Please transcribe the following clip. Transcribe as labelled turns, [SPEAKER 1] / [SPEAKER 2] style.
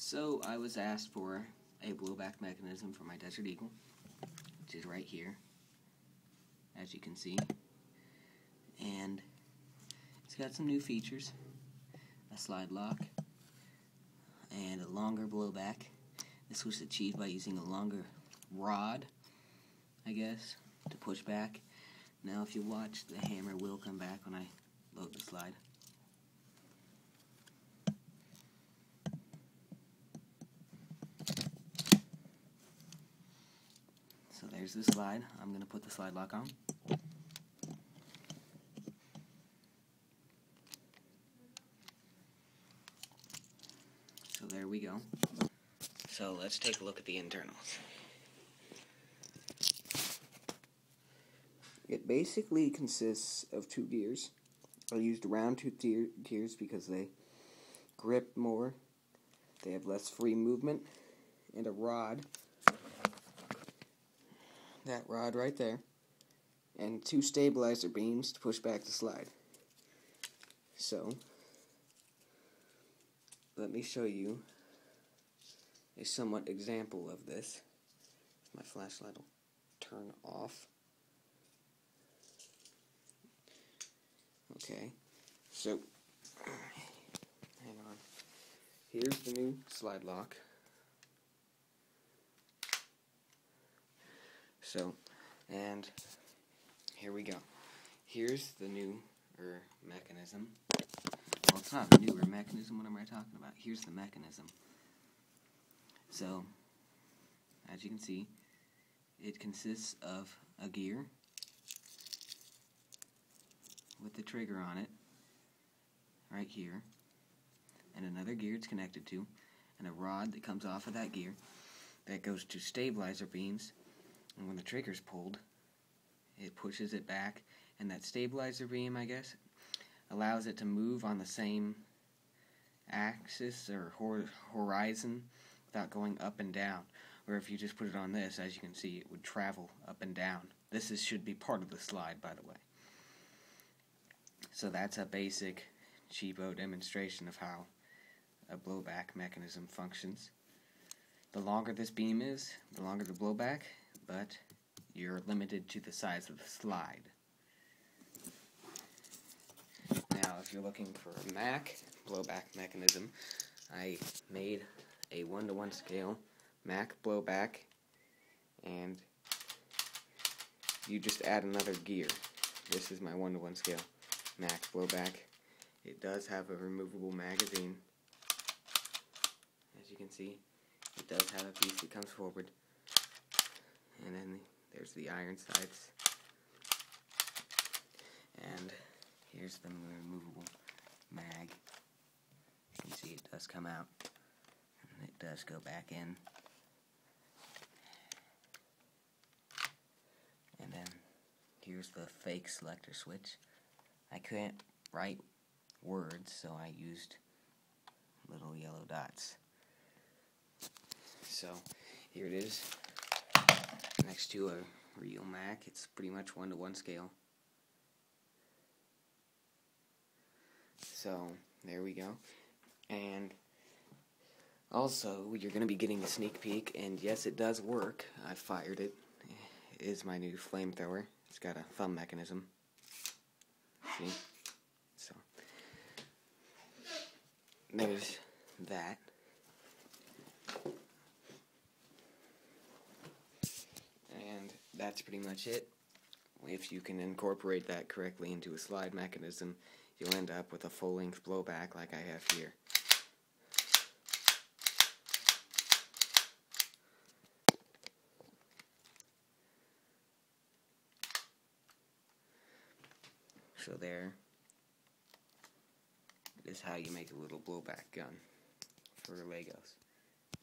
[SPEAKER 1] So I was asked for a blowback mechanism for my Desert Eagle, which is right here, as you can see. And it's got some new features, a slide lock, and a longer blowback. This was achieved by using a longer rod, I guess, to push back. Now if you watch, the hammer will come back when I load the slide. So there's the slide. I'm going to put the slide lock on. So there we go. So let's take a look at the internals. It basically consists of two gears. I used round tooth gears because they grip more, they have less free movement, and a rod, that rod right there, and two stabilizer beams to push back the slide. So, let me show you a somewhat example of this. My flashlight will turn off. Okay, so, hang on. Here's the new slide lock. So, and here we go. Here's the newer mechanism. Well, it's not a newer mechanism. What am I talking about? Here's the mechanism. So, as you can see, it consists of a gear with the trigger on it, right here, and another gear it's connected to, and a rod that comes off of that gear that goes to stabilizer beams, and when the trigger's pulled, it pushes it back, and that stabilizer beam, I guess, allows it to move on the same axis or horizon without going up and down. Or if you just put it on this, as you can see, it would travel up and down. This should be part of the slide, by the way. So that's a basic, cheapo demonstration of how a blowback mechanism functions. The longer this beam is, the longer the blowback, but you're limited to the size of the slide. Now, if you're looking for a Mac blowback mechanism, I made a 1-to-1 scale Mac blowback, and you just add another gear. This is my 1-to-1 scale Mac blowback. It does have a removable magazine. As you can see, it does have a piece that comes forward, and then there's the iron sights, and here's the removable mag. You can see it does come out, and it does go back in, and then here's the fake selector switch. I couldn't write words, so I used little yellow dots. So, here it is, next to a real Mac. It's pretty much 1-to-1 scale. So, there we go. And also, you're going to be getting a sneak peek, and yes, it does work. I fired it. It is my new flamethrower. It's got a thumb mechanism. See? So, there's that. And that's pretty much it. If you can incorporate that correctly into a slide mechanism, you'll end up with a full-length blowback like I have here. So there is how you make a little blowback gun for Legos.